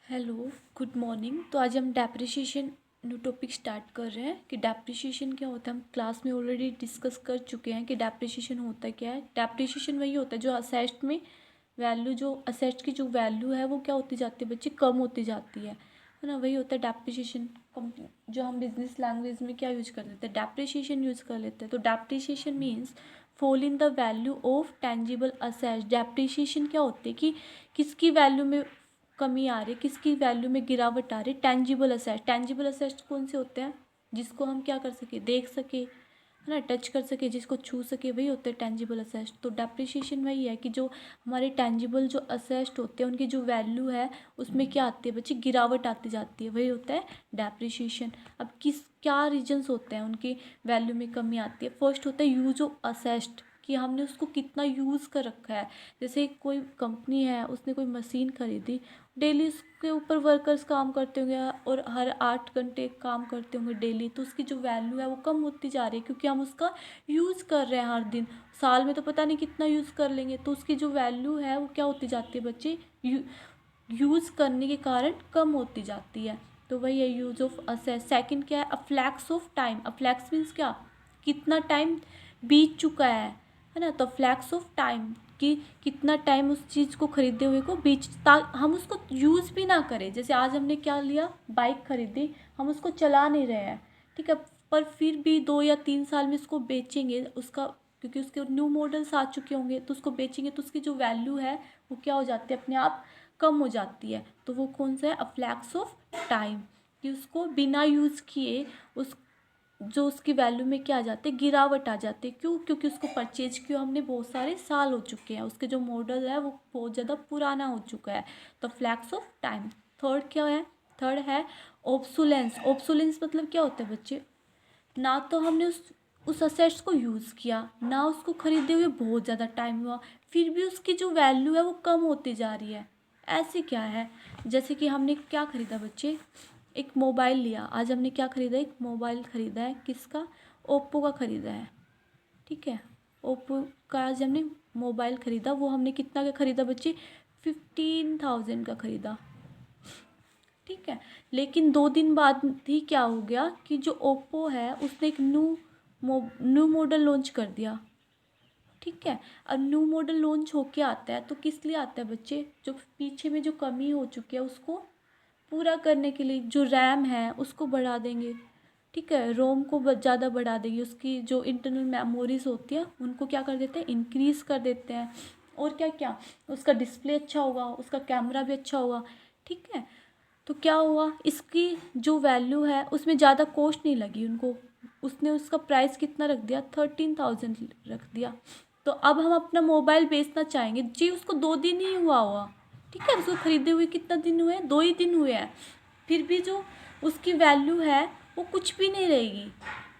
Hello, good morning. तो आज हम डेप्रिसिएशन न्यू टॉपिक स्टार्ट कर रहे हैं कि डेप्रिसिएशन क्या होता है। हम क्लास में ऑलरेडी डिस्कस कर चुके हैं कि डेप्रिसिएशन होता क्या है। डेप्रिसिएशन वही होता है जो असेट में वैल्यू, जो असेट की जो वैल्यू है वो क्या होती जाती है बच्चे, कम होती जाती है ना। वही होता है डेप्रिसिएशन। जो हम बिजनेस लैंग्वेज में क्या यूज कर लेते हैं, डेप्रिसिएशन यूज कर लेते हैं। तो depreciation means fall in the value of tangible asset. Depreciation क्या होती है कि किसकी वैल्यू में कमी आ रही है, किसकी वैल्यू में गिरावट आ रही है। Tangible asset. टेंजिबल असेट्स कौन से होते हैं, जिसको हम क्या कर सके, देख सके, है ना, टच कर सके, जिसको छू सके, वही होते हैं टेंजिबल असेट्स। तो डेप्रिसिएशन वही है कि जो हमारे टेंजिबल जो असेट्स होते हैं उनकी जो वैल्यू है उसमें क्या आती है बच्चे, गिरावट आती जाती है, वही होता है डेप्रिसिएशन। अब किस क्या रीजंस होते हैं उनकी वैल्यू में कमी आती है। फर्स्ट होता है यूज ऑफ असेट, कि हमने उसको कितना यूज़ कर रखा है। जैसे कोई कंपनी है, उसने कोई मशीन खरीदी, डेली उसके ऊपर वर्कर्स काम करते होंगे और हर 8 घंटे काम करते होंगे डेली, तो उसकी जो वैल्यू है वो कम होती जा रही है क्योंकि हम उसका यूज़ कर रहे हैं हर दिन। साल में तो पता नहीं कितना यूज़ कर लेंगे, तो उसकी जो वैल्यू है वो क्या होती जाती है बच्चे, यूज़ करने के कारण कम होती जाती है। तो वही है यूज ऑफ असेट। सेकंड क्या है, अफ्लैक्स ऑफ टाइम। अफ्लैक्स मीन्स क्या, कितना टाइम बीत चुका है ना। तो फ्लैक्स ऑफ टाइम कि कितना टाइम उस चीज़ को खरीदे हुए को बीचता, हम उसको यूज़ भी ना करें। जैसे आज हमने क्या लिया, बाइक खरीदी, हम उसको चला नहीं रहे हैं, ठीक है, पर फिर भी 2 या 3 साल में उसको बेचेंगे, उसका क्योंकि उसके न्यू मॉडल्स आ चुके होंगे तो उसको बेचेंगे, तो उसकी जो वैल्यू है वो क्या हो जाती है, अपने आप कम हो जाती है। तो वो कौन सा है, अ फ्लैक्स ऑफ टाइम, कि उसको बिना यूज़ किए उस जो उसकी वैल्यू में क्या आ जाते, गिरावट आ जाती है। क्यों, क्योंकि उसको परचेज किया हमने बहुत सारे साल हो चुके हैं, उसके जो मॉडल है वो बहुत ज़्यादा पुराना हो चुका है। तो फ्लैक्स ऑफ टाइम। थर्ड क्या है, थर्ड है ऑब्सोलेंस। ऑब्सोलेंस मतलब क्या होता है बच्चे, ना तो हमने उस असेट्स को यूज़ किया, ना उसको खरीदे हुए बहुत ज़्यादा टाइम हुआ, फिर भी उसकी जो वैल्यू है वो कम होती जा रही है। ऐसे क्या है, जैसे कि हमने क्या खरीदा बच्चे, एक मोबाइल लिया। आज हमने क्या खरीदा, एक मोबाइल खरीदा है, किसका, ओप्पो का खरीदा है, ठीक है। ओप्पो का आज हमने मोबाइल खरीदा, वो हमने कितना का खरीदा बच्चे, 15,000 का खरीदा, ठीक है। लेकिन 2 दिन बाद ही क्या हो गया कि जो ओप्पो है उसने एक न्यू मॉडल लॉन्च कर दिया, ठीक है। अब न्यू मॉडल लॉन्च होके आता है तो किस लिए आता है बच्चे, जो पीछे में जो कमी हो चुकी है उसको पूरा करने के लिए। जो रैम है उसको बढ़ा देंगे, ठीक है, रोम को ज़्यादा बढ़ा देंगे, उसकी जो इंटरनल मेमोरीज होती है उनको क्या कर देते हैं, इंक्रीज़ कर देते हैं। और क्या क्या, उसका डिस्प्ले अच्छा होगा, उसका कैमरा भी अच्छा होगा, ठीक है। तो क्या हुआ, इसकी जो वैल्यू है उसमें ज़्यादा कॉस्ट नहीं लगी उनको, उसने उसका प्राइस कितना रख दिया, 13,000 रख दिया। तो अब हम अपना मोबाइल बेचना चाहेंगे जी, उसको 2 दिन ही हुआ हुआ, ठीक है, उसको खरीदे हुए कितना दिन हुए, 2 ही दिन हुए हैं, फिर भी जो उसकी वैल्यू है वो कुछ भी नहीं रहेगी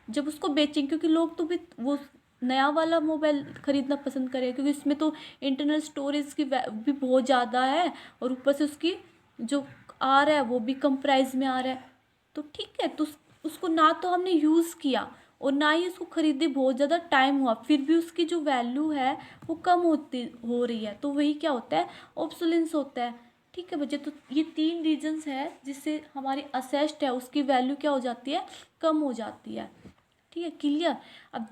जब उसको बेचेंगे, क्योंकि लोग तो भी वो नया वाला मोबाइल खरीदना पसंद करें, क्योंकि इसमें तो इंटरनल स्टोरेज की भी बहुत ज़्यादा है, और ऊपर से उसकी जो आ रहा है वो भी कम प्राइस में आ रहा है। तो ठीक है, तो उसको ना तो हमने यूज़ किया और ना ही उसको खरीदे बहुत ज़्यादा टाइम हुआ, फिर भी उसकी जो वैल्यू है वो कम होती हो रही है, तो वही क्या होता है, ऑब्सोलेंस होता है, ठीक है बच्चे। तो ये 3 रीजंस है जिससे हमारी असेस्ट है उसकी वैल्यू क्या हो जाती है, कम हो जाती है, ठीक है, क्लियर। अब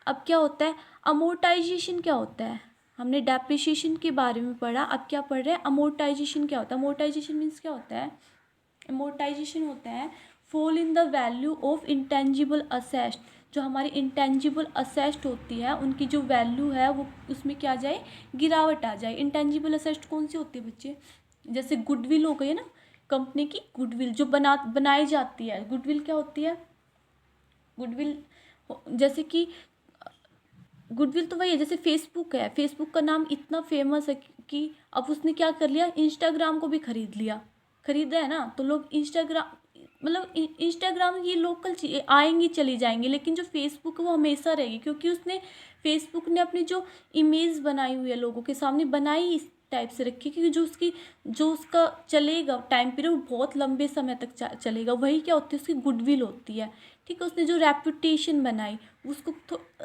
अब क्या होता है, अमोर्टाइजेशन क्या होता है, हमने डेप्रिसिएशन के बारे में पढ़ा, अब क्या पढ़ रहे हैं, अमोर्टाइजेशन क्या होता है। अमोर्टाइजेशन मीन्स क्या होता है, अमोर्टाइजेशन होता है fall in the value of intangible asset. जो हमारी इंटेंजिबल असेस्ट होती है उनकी जो वैल्यू है वो उसमें क्या आ जाए, गिरावट आ जाए। इंटेंजिबल असेस्ट कौन सी होती है बच्चे, जैसे गुडविल हो गई है ना, कंपनी की गुडविल जो बनाई जाती है। गुडविल क्या होती है, गुडविल जैसे कि गुडविल तो वही है, जैसे फेसबुक है, फेसबुक का नाम इतना फेमस है कि अब उसने क्या कर लिया, इंस्टाग्राम को भी खरीद लिया, खरीदा है ना, तो लोग इंस्टाग्राम, मतलब इंस्टाग्राम ये लोकल चीज़ें आएंगी चली जाएंगी, लेकिन जो फेसबुक है वो हमेशा रहेगी, क्योंकि उसने फेसबुक ने अपनी जो इमेज बनाई हुई है लोगों के सामने बनाई इस टाइप से रखी, क्योंकि जो उसका चलेगा टाइम पीरियड वो बहुत लंबे समय तक चलेगा, वही क्या होती है, उसकी गुडविल होती है, ठीक है। उसने जो रेपुटेशन बनाई उसको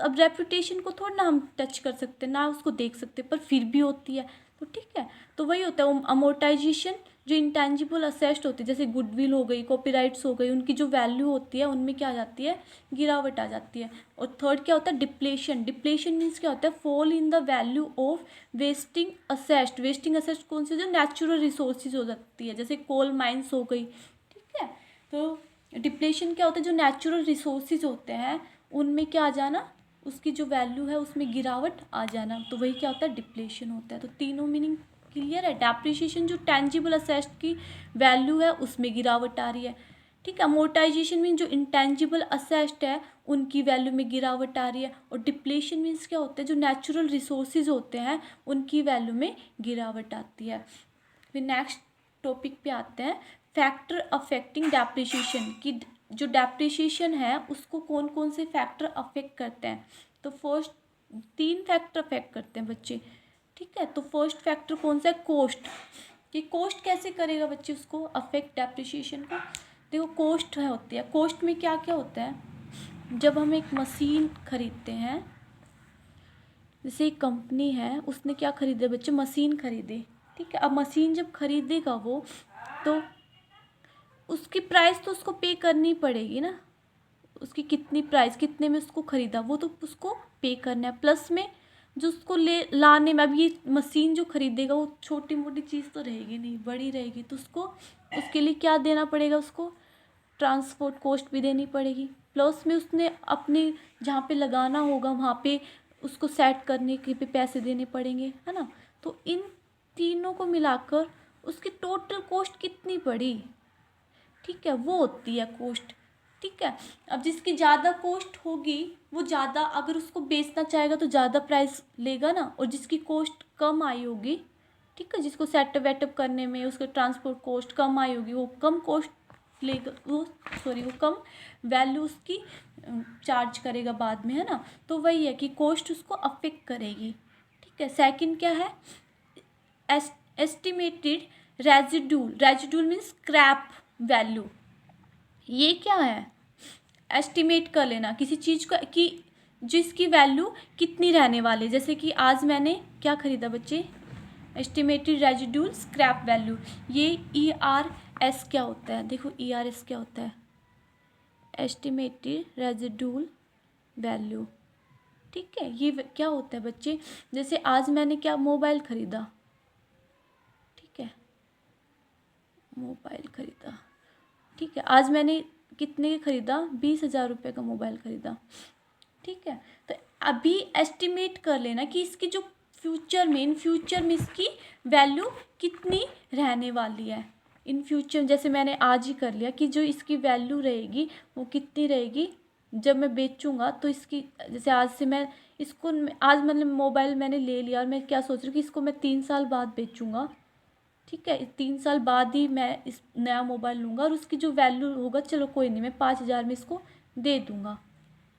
अब रेपुटेशन को थोड़ा ना हम टच कर सकते ना उसको देख सकते, पर फिर भी होती है, तो ठीक है। तो वही होता है अमोर्टाइजेशन, जो इंटेंजिबल असेस्ट होती है जैसे गुडविल हो गई, कॉपीराइट्स हो गई, उनकी जो वैल्यू होती है उनमें क्या आ जाती है, गिरावट आ जाती है। और थर्ड क्या होता है, डिप्लेशन। डिप्लेशन मीन्स क्या होता है, fall in the value of wasting asset. Wasting asset कौन सी, जो नेचुरल रिसोर्सेज हो जाती है, जैसे कोल माइंस हो गई, ठीक है। तो डिप्लेशन क्या होता है, जो नेचुरल रिसोर्सेज होते हैं उनमें क्या आ जाना, उसकी जो वैल्यू है उसमें गिरावट आ जाना, तो वही क्या होता है, डिप्लेशन होता है। तो तीनों मीनिंग क्लियर है। डेप्रिसिएशन जो टेंजिबल असेस्ट की वैल्यू है उसमें गिरावट आ रही है, ठीक है। अमोर्टाइजेशन मीन जो इंटेंजिबल असेस्ट है उनकी वैल्यू में गिरावट आ रही है। और डिप्लेशन मीन्स क्या होता है, जो नेचुरल रिसोर्सेज होते हैं उनकी वैल्यू में गिरावट आती है। फिर नेक्स्ट टॉपिक पे आते हैं, फैक्टर अफेक्टिंग डेप्रिसिएशन की। जो डेप्रिसिएशन है उसको कौन कौन से फैक्टर अफेक्ट करते हैं। तो फर्स्ट 3 फैक्टर अफेक्ट करते हैं बच्चे, ठीक है। तो फर्स्ट फैक्टर कौन सा है, कॉस्ट। कि कॉस्ट कैसे करेगा बच्चे उसको अफेक्ट डेप्रिसिएशन को। देखो कॉस्ट है होती है, कॉस्ट में क्या क्या होता है, जब हम एक मशीन खरीदते हैं, जैसे एक कंपनी है उसने क्या खरीदे बच्चे, मशीन खरीदे, ठीक है। अब मशीन जब खरीदेगा वो, तो उसकी प्राइस तो उसको पे करनी पड़ेगी ना, उसकी कितनी प्राइस, कितने में उसको खरीदा वो तो उसको पे करना है। प्लस में जो उसको ले लाने में, अब ये मशीन जो खरीदेगा वो छोटी मोटी चीज़ तो रहेगी नहीं, बड़ी रहेगी, तो उसको उसके लिए क्या देना पड़ेगा, उसको ट्रांसपोर्ट कॉस्ट भी देनी पड़ेगी। प्लस में उसने अपने जहाँ पे लगाना होगा वहाँ पे उसको सेट करने के पे पैसे देने पड़ेंगे, है ना। तो इन तीनों को मिलाकर उसकी टोटल कॉस्ट कितनी पड़ी, ठीक है, वो होती है कॉस्ट, ठीक है। अब जिसकी ज़्यादा कॉस्ट होगी वो ज़्यादा, अगर उसको बेचना चाहेगा तो ज़्यादा प्राइस लेगा ना, और जिसकी कॉस्ट कम आई होगी, ठीक है, जिसको सेटअप वेटअप करने में उसका ट्रांसपोर्ट कॉस्ट कम आई होगी, वो कम कॉस्ट लेगा, वो कम वैल्यू उसकी चार्ज करेगा बाद में, है ना। तो वही है कि कॉस्ट उसको अफेक्ट करेगी, ठीक है। सेकंड क्या है, estimated residual. Residual means scrap value. ये क्या है, एस्टिमेट कर लेना किसी चीज़ का कि जिसकी वैल्यू कितनी रहने वाली है। जैसे कि आज मैंने क्या खरीदा बच्चे, एस्टिमेटेड रेजिड्यूल स्क्रैप वैल्यू। ये ERS क्या होता है, देखो ERS क्या होता है, एस्टिमेटेड रेजिड्यूल वैल्यू, ठीक है। ये क्या होता है बच्चे, जैसे आज मैंने क्या मोबाइल खरीदा, ठीक है, मोबाइल खरीदा, ठीक है। आज मैंने कितने का खरीदा, 20,000 रुपये का मोबाइल खरीदा, ठीक है। तो अभी एस्टिमेट कर लेना कि इसकी जो इन फ्यूचर में इसकी वैल्यू कितनी रहने वाली है। इन फ्यूचर जैसे मैंने आज ही कर लिया कि जो इसकी वैल्यू रहेगी वो कितनी रहेगी जब मैं बेचूंगा। तो इसकी जैसे आज से मैं इसको, आज मतलब मोबाइल मैंने ले लिया और मैं क्या सोच रही हूँ कि इसको मैं 3 साल बाद बेचूंगा, ठीक है। 3 साल बाद ही मैं इस नया मोबाइल लूँगा और उसकी जो वैल्यू होगा, चलो कोई नहीं, मैं 5,000 में इसको दे दूँगा,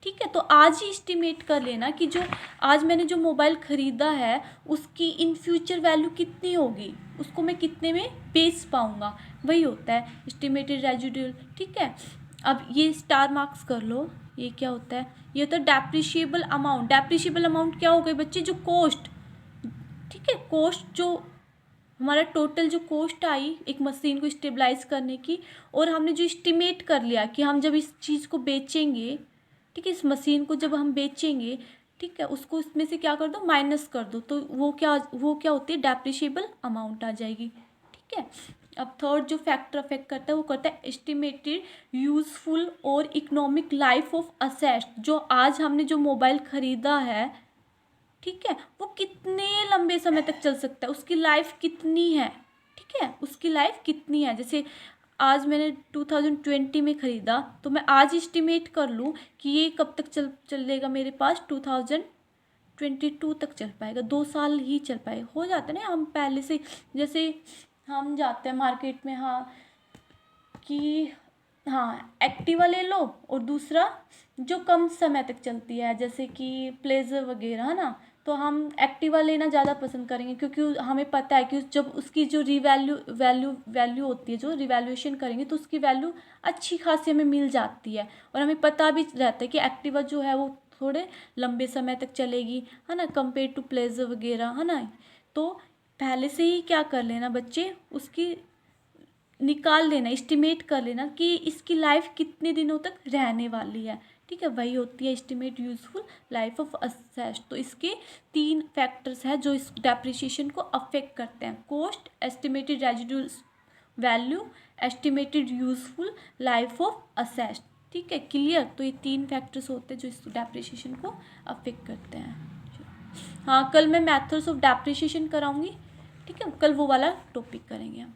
ठीक है। तो आज ही एस्टिमेट कर लेना कि जो आज मैंने जो मोबाइल ख़रीदा है उसकी इन फ्यूचर वैल्यू कितनी होगी, उसको मैं कितने में बेच पाऊँगा, वही होता है एस्टिमेटेड रेजिड्यूल, ठीक है। अब ये स्टार मार्क्स कर लो, ये क्या होता है, ये होता है डेप्रिशिएबल अमाउंट। डेप्रिशिएबल अमाउंट क्या हो गई बच्चे, जो कॉस्ट, ठीक है, कॉस्ट जो हमारा टोटल जो कॉस्ट आई एक मशीन को स्टेबलाइज करने की, और हमने जो एस्टिमेट कर लिया कि हम जब इस चीज़ को बेचेंगे, ठीक है, इस मशीन को जब हम बेचेंगे, ठीक है, उसको इसमें से क्या कर दो, माइनस कर दो, तो वो क्या होती है, डेप्रिशिएबल अमाउंट आ जाएगी, ठीक है। अब थर्ड जो फैक्टर अफेक्ट करता है वो करता है एस्टिमेटेड यूजफुल और इकोनॉमिक लाइफ ऑफ असेट। जो आज हमने जो मोबाइल ख़रीदा है, ठीक है, वो कितने लंबे समय तक चल सकता है, उसकी लाइफ कितनी है, ठीक है, उसकी लाइफ कितनी है। जैसे आज मैंने 2020 में ख़रीदा, तो मैं आज एस्टिमेट कर लूँ कि ये कब तक चलेगा मेरे पास, 2022 तक चल पाएगा, 2 साल ही चल पाएगा, हो जाता है ना। हम पहले से जैसे हम जाते हैं मार्केट में, हाँ कि हाँ एक्टिवा ले लो, और दूसरा जो कम समय तक चलती है जैसे कि प्लेजर वगैरह, है ना, तो हम एक्टिवा लेना ज़्यादा पसंद करेंगे क्योंकि हमें पता है कि जब उसकी जो वैल्यू होती है, जो रिवैल्यूएशन करेंगे तो उसकी वैल्यू अच्छी खासी हमें मिल जाती है, और हमें पता भी रहता है कि एक्टिवा जो है वो थोड़े लंबे समय तक चलेगी, है ना, कंपेयर टू प्लेजर वगैरह, है ना। तो पहले से ही क्या कर लेना बच्चे, उसकी निकाल लेना, एस्टिमेट कर लेना कि इसकी लाइफ कितने दिनों तक रहने वाली है, ठीक है, वही होती है estimate useful life of asset. तो इसके 3 फैक्टर्स हैं जो इस डेप्रिसिएशन को अफेक्ट करते हैं, cost, estimated residual value, estimated useful life of asset, ठीक है, क्लियर। तो ये 3 फैक्टर्स होते हैं जो इस डेप्रिसिएशन को अफेक्ट करते हैं। हाँ, कल मैं मेथड्स ऑफ डेप्रिसिएशन कराऊंगी, ठीक है, कल वो वाला टॉपिक करेंगे हम।